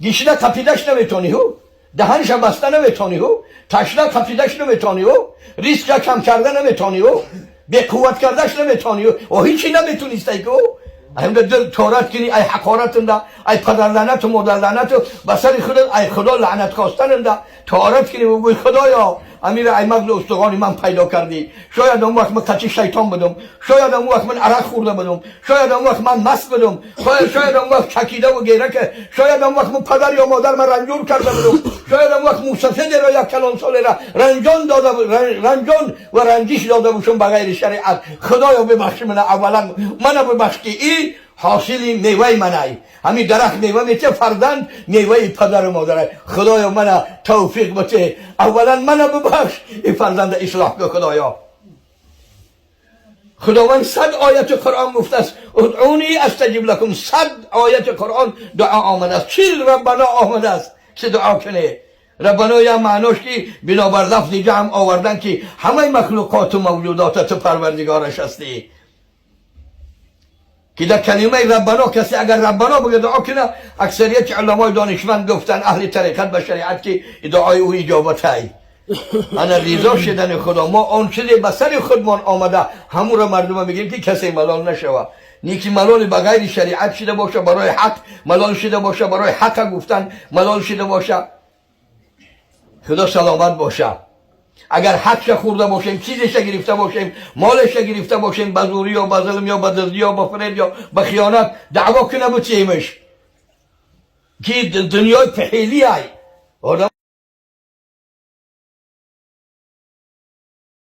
گیشیده کپیدش نمیتونی هو، دهنش بسته نمیتونی هو، تشنه کپیدش نمیتونی هو، ریسک کم کرده نمیتونی هو، به قوت کردش نمیتونی هو، و هیچی نمیتونیستی که ایم دل تورات کنی ای حقارت ده، ای پدر لعنت و مادر لعنت و بسر خودت ای خدا لعنت خواستن ده، تورات کنی و بگوی خدایا امیر ای مغز استخوانی من پیدا کردی، شاید اون وقت من کچی شیطان بدم، شاید اون وقت من عرق خورده بدم، شاید اون وقت من مست بدم، شاید اون وقت چکیده و گیرکه، شاید اون وقت من پدر یا مادر من رنجور کرده بدم، شاید اون وقت موسفید را یک کلان ساله را رنجان و رنجش داده باشم بغیر شریعت. خدایا ببخش من، اولا من ببخش که این حاصلی میوه منه، همین درخت میوه میته، فرزند میوه پدر و مادره. خدایا من توفیق بده، اولا من ببخش، این فرزند اصلاح کن خدایا. خداوند 100 آیت قرآن گفته است ادعونی استجب لکم، 100 آیت قرآن دعا آمده است، 40 ربنا آمده است که دعا کنه. ربنا یا معناش که بنابر لفظ جمع آوردن که همه مخلوقات و موجودات تو پروردگارش هستی. که در کلمه ربنا کسی اگر ربنا بگه دعا کنه، اکثریت علمای دانشمند گفتن اهل طریقت به شریعت که دعای او اجابت های. انا رضا شدن خدا، ما آن چیزی به سر خودمان آمده همون را مردم میگیم که کسی ملال نشوه. نیکی ملال بغیر شریعت شده باشه، برای حق ملال شده باشه، برای حق گفتن ملال شده باشه. خدا سلامت باشه. اگر حقش خورده باشیم، چیزش گرفته باشیم، مالش گرفته باشیم، به زوری یا به ظلم یا به دزدی یا به فریب یا به خیانت دعوا کنه بچیمش که دنیای پهیلی های